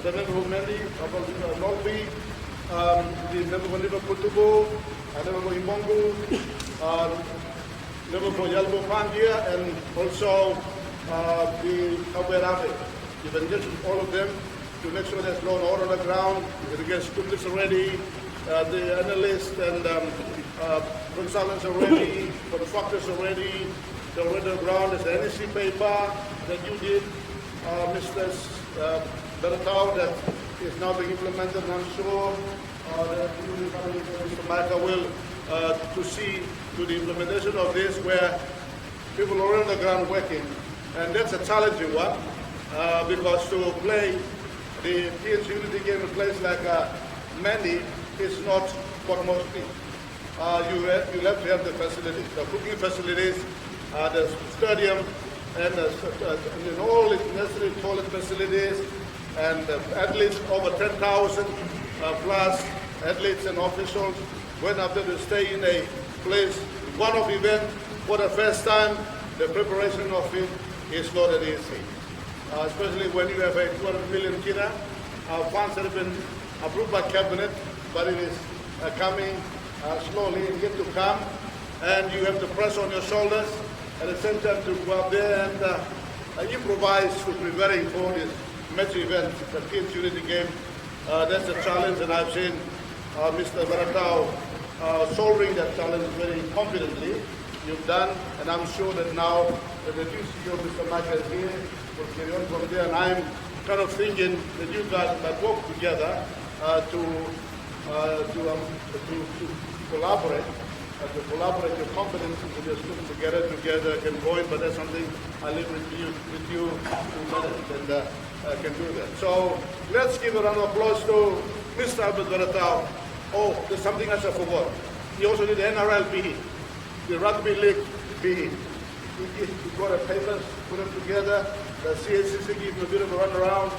the member of Mendi, Nolby, the member of Liverpool Tubu, the member of Imbongu, member for Yalbo Pandia, and also the Kawerave. You've engaged with all of them to make sure there's law and order on the ground. The guest students are ready, the analysts and consultants are ready, contractors are ready, they're ready on the ground. There's the NEC paper that you did, Mr. Beratau, that is now being implemented, and I'm sure that you, Mr. Micah, will to see to the implementation of this where people are on the ground working. And that's a challenging one because to play the PNC Unity game in a place like Mendi is not what most think. You have to have the facilities, the cooking facilities, the stadium, and all the necessary toilet facilities, and athletes, over 10,000 plus athletes and officials went up there to stay in a place, one-off event for the first time. The preparation of it is not an easy, especially when you have a 200 million kina. Funds that have been approved by cabinet, but it is coming slowly and yet to come, and you have the press on your shoulders at the same time to go up there and improvise to preparing for this match event, the Kids Unity game. That's a challenge, and I've seen Mr. Beratau solving that challenge very confidently. You've done, and I'm sure that now that the new CEO, Mr. Micah, is here, will carry on from there, and I'm kind of thinking that you guys might work together to collaborate, your competencies with your students together can go in, but that's something I leave with you to manage and can do that. So let's give a round of applause to Mr. Albert Beratau. Oh, there's something else I forgot. He also did the NRL PE, the Rugby League PE. He got the papers, put them together, the CACC gave him a bit of a run around,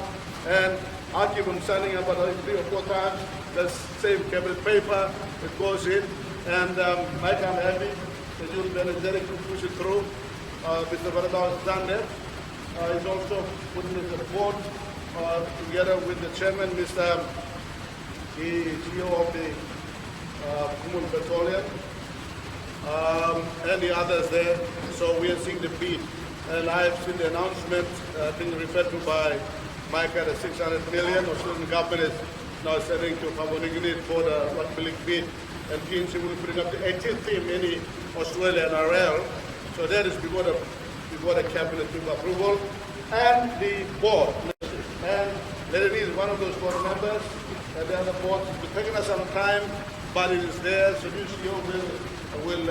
and I keep him signing up about 3 or 4 times, the same cabinet paper that goes in, and Mike, I'm happy that you've been energetic to push it through. Mr. Beratau has done that. He's also putting his report together with the chairman, the CEO of the Pomb Polye, and the others there. So we are seeing the beat. And I've seen the announcement being referred to by Micah, the 600 million. Australian government is now setting to Papua New Guinea for the Rugby League bid. And PNC will bring up the 18th team in the Australian RL. So that is before the cabinet took approval. And the board. And Lenny is one of those board members. And the other boards. It's taking us some time, but it is there. So new CEO will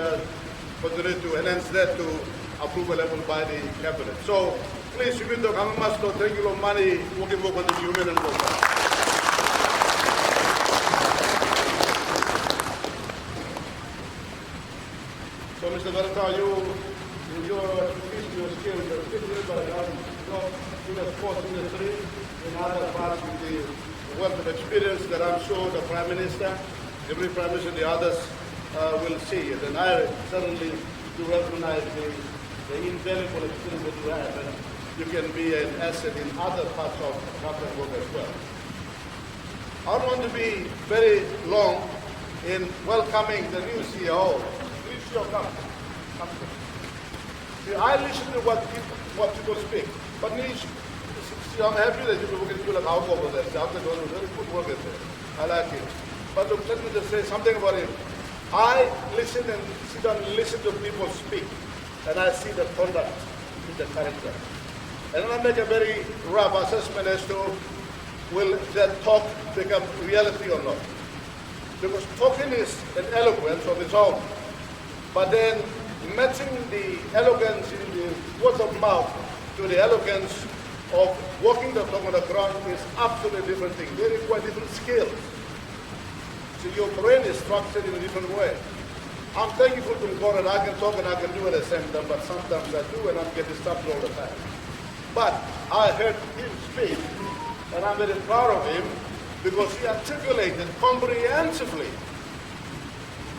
continue to enhance that to approval level by the cabinet. So please, you can talk. I'm a master. Thank you, money. Working work on the human and work. So, Mr. Beratau, your skills, your sports industry, in other parts with the wealth of experience that I'm sure the Prime Minister, every Prime Minister, the others will see it. And I certainly do recognize the invaluable experience that you have, and you can be an asset in other parts of government work as well. I don't want to be very long in welcoming the new CEO. Come. See, I listen to what people speak, but I'm happy that people can do like over there. After doing very good work there. I like it. But look, let me just say something about him. I listen and sit down and listen to people speak, and I see the conduct, the character. And then I make a very rough assessment as to will that talk become reality or not. Because talking is an eloquence of its own. But then matching the eloquence in the words of mouth to the eloquence of walking the talk on the ground is absolutely different thing. They require different skills. So your brain is structured in a different way. I'm thankful to God that I can talk and I can do it at the same time, but sometimes I do and I'm getting stopped all the time. But I heard him speak, and I'm very proud of him because he articulated comprehensively.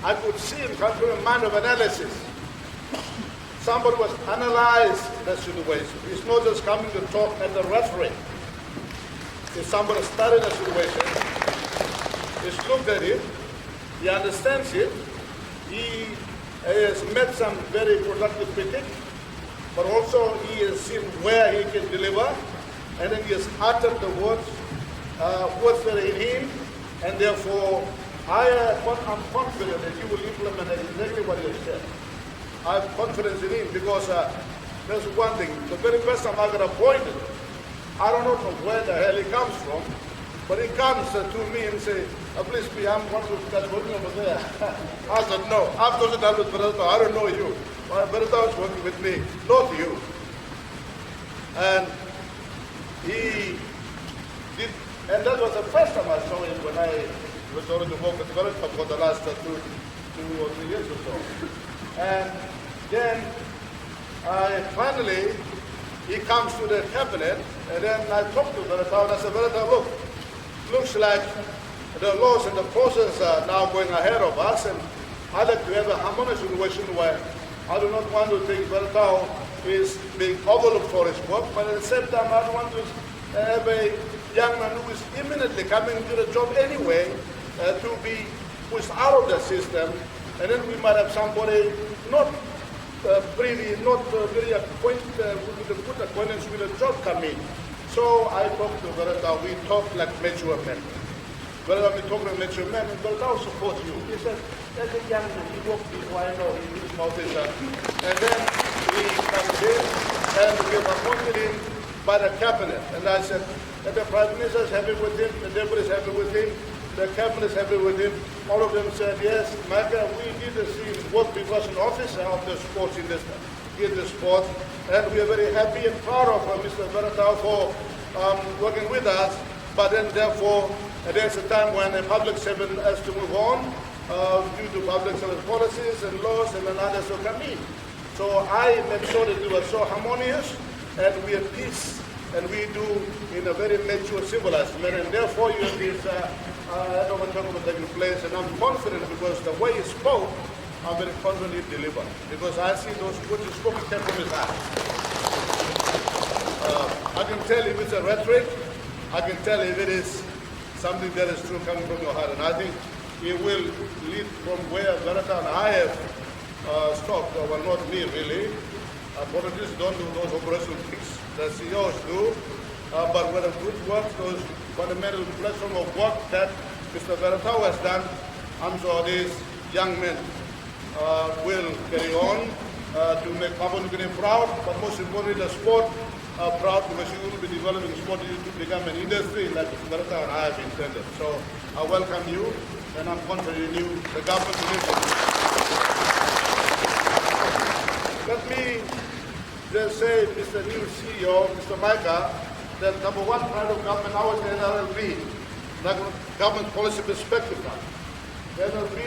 I could see him come to a mind of analysis. Somebody was analyzed the situation. It's not just coming to talk at the rhetoric. if somebody started a situation, he's looked at it, he understands it, he has met some very productive critics, but also he has seen where he can deliver, and then he has uttered the words that are in him, and therefore I'm confident that he will implement exactly what he has said. I have confidence in him because there's one thing. The very first time I got appointed, I don't know from where the hell he comes from, but he comes to me and say, please be, I'm one of that's working over there. I said, no, I've told it with Beretta, I don't know you. Beretta is working with me, not you. And he did, and that was the first time I saw him when I was already working with Beretta for the last 2 or 3 years or so. And then finally, he comes to the cabinet, and then I talked to Beretta, and I said, Beretta, look, looks like the laws and the process are now going ahead of us, and I'd like to have a harmonious situation where I do not want to think Beretta is being overlooked for his work, but at the same time, I don't want to have a young man who is imminently coming to the job anyway to be pushed out of the system, and then we might have somebody not very acquainted with a good acquaintance with a job coming. So I talked to Beretta, we talked like mature men. Beretta, we talked like mature men, and Beretta will support you. He said, as a young man, he walked before I know, he his mouth is up. And then he comes in, and we have appointed him by the cabinet. And I said, and the Prime Minister is happy with him, the Deputy is happy with him, the cabinet is happy with him. All of them said, yes, Micah, we did see him work because an officer of the sports industry, in the sport, and we are very happy and proud of Mr. Beretta for working with us. But then, therefore, there's a time when a public servant has to move on due to public service policies and laws, and then others will come in. So I made sure that we were so harmonious, and we have peace, and we do in a very mature, civilized manner. And therefore, you have this Handover-Takeover taking place, and I'm confident because the way he spoke, I'm very confident he delivered. Because I see those words he spoke came from his heart. I can tell if it's a rhetoric, I can tell if it is something that is true coming from your heart. And I think he will lead from where Beretta and I have stopped. Well, not me really. Politicians don't do those operational things. The CEOs do. But with a good work, those fundamental platform of work that Mr. Beretta has done, I'm sure these young men will carry on to make Papua New Guinea proud, but most importantly the sport proud, because you will be developing sport to become an industry like Beretta and I have intended. So I welcome you, and I'm confident in you, the government will. Let me just say, Mr. New CEO, Mr. Micah, that number one part of government now is the NRLB, government policy perspective now. The NRLB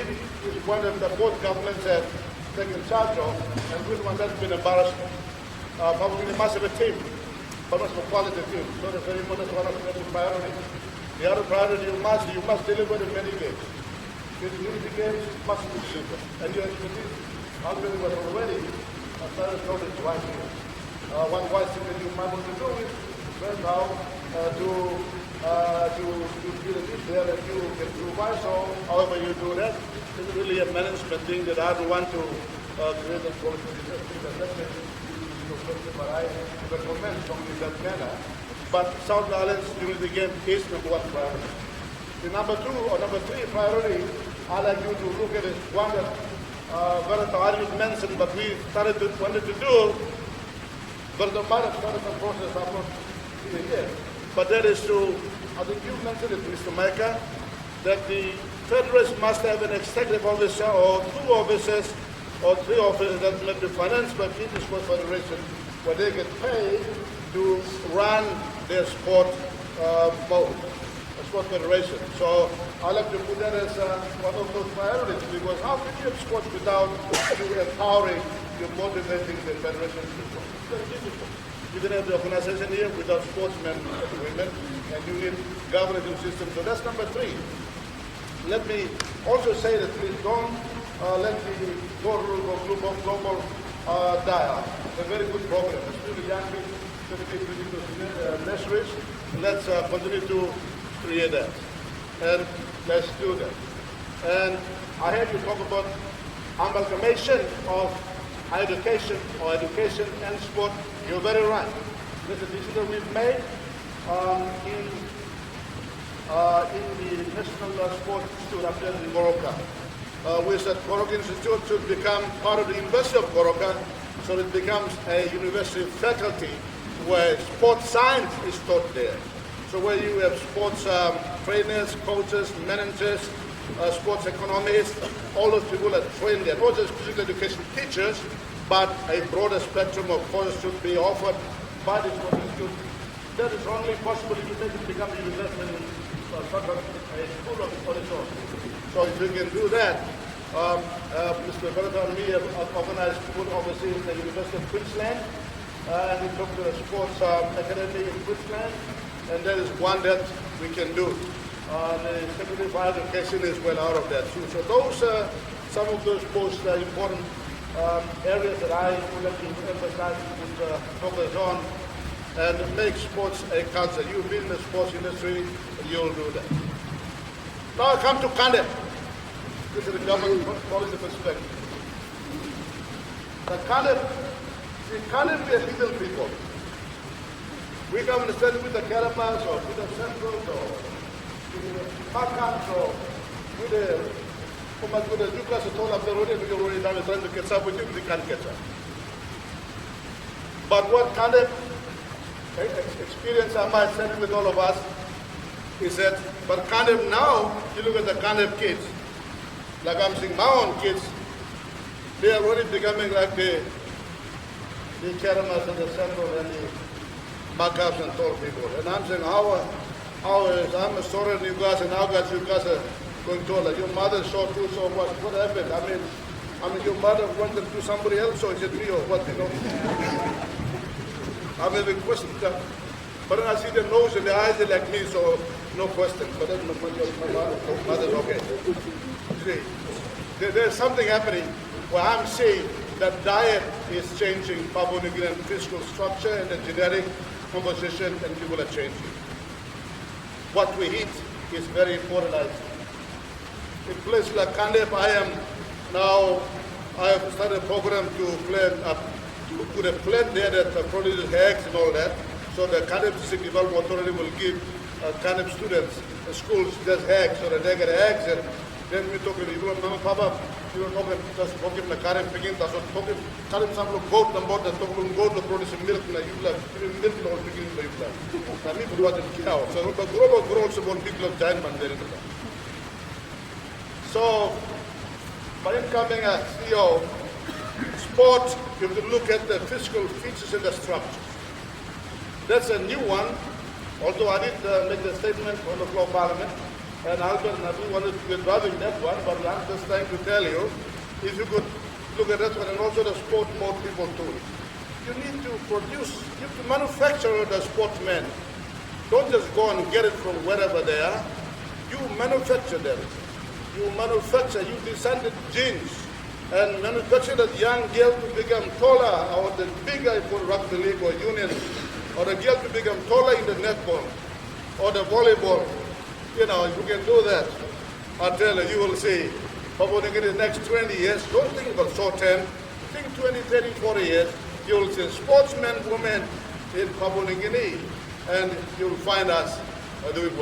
is one that the both governments have taken charge of, and which one has been embarrassment. Probably must have a team, but must have a quality team. So that's very important, one of the priorities. The other priority, you must deliver in many games. In the games, must be delivered. And your expertise, I'll deliver already. I started to notice why here. One wise thing that you might want to do is learn how to feel it there that you can supervise. So however you do that, it's really a management thing that I don't want to create a policy. But I recommend something in that manner. But South Islands during the game is number one priority. The number two or number three priority, I like you to look at it. One that Beretta mentioned, but we wanted to do, but the might have started the process, I'm not even here. But that is to, I think you mentioned it, Mr. Micah, that the federalists must have an executive officer or two officers or three officers that may be financed by People's Sport Federation, where they get paid to run their sport sport federation. So I like to put that as one of those priorities, because how can you have sports without you empowering, you motivating the federation people? It's very difficult. You can have the organization here without sportsmen and women, and you need governing system. So that's number three. Let me also say that please don't let the global dialogue. It's a very good program. It's really young people, nurseries. let's continue to create that. And let's do that. And I heard you talk about amalgamation of education and sport. You're very right. There's a decision we've made in the National Sport Institute up there in Goroka. We said Goroka Institute should become part of the University of Goroka, so it becomes a university faculty where sports science is taught there. So where you have sports trainers, coaches, managers, sports economists, all those people are trained there. Not just physical education teachers, but a broader spectrum of courses should be offered by the sport institute. That is only possible if you make it become a university, a school of its own. So if we can do that, Mr. Bharat and me have organized school overseas the University of Queensland, and we took the sports academy in Queensland, and that is one that we can do. The Secretary for Education is well out of that too. So those are some of those most important areas that I would like to emphasize and focus on and make sports a culture. You've been in the sports industry, you'll do that. Now I come to Kandep. This is the government policy perspective. The Kandep, we are little people. We come and stand with the Carapas or with the Centrals or with the Makans or with the Jukas at all of the road, and we're already now trying to catch up with you, we can't catch up. But what Kandep experience I might share with all of us is that, but Kandep now, you look at the Kandep kids, like I'm seeing my own kids, they are already becoming like the Karamas and the Central and the Makas and tall people. And I'm saying, how is, I'm sorry you guys and now guys, you guys are going taller. Your mother saw too, so what happened? I mean, your mother wanted to somebody else, or is it me or what, you know? I mean, the question, but I see the nose and the eyes are like me, so no question. But that's my mother's okay. See, there's something happening where I'm seeing that diet is changing Papua New Guinean physical structure and the genetic composition, and people are changing. What we eat is very important. In places like Kandep, I have started a program to put a plant there that produces eggs and all that. So the Kandep District Development Authority will give Kandep students, schools, just eggs, so that they get eggs. And then we talk to people, Mama, Papa, you don't know, just talk to the Kandep picking, that's what talk to Kandep, some goat, the board, and talk to goat, the produce milk, and you like, milk, or picking, you like. I mean, what is cow? So, but grow also want people of giant man there. So, by incoming as CEO, sport, you have to look at the physical features and the structures. That's a new one, although I did make the statement on the floor of Parliament, and Albert and Abu wanted to be driving that one, but I'm just trying to tell you, if you could look at that one and also the sport more people to it. You need to produce, you have to manufacture the sportsmen. Don't just go and get it from wherever they are. You manufacture them. You manufacture, you design the genes and manufacture that young girl to become taller or the bigger for rugby league or union, or the girl to become taller in the netball or the volleyball. You know, if you can do that, I tell you, you will see, probably in the next 20 years, don't think about short term, think 20, 30, 40 years, you will see sportsmen, women in Papua New Guinea, and you will find us doing well.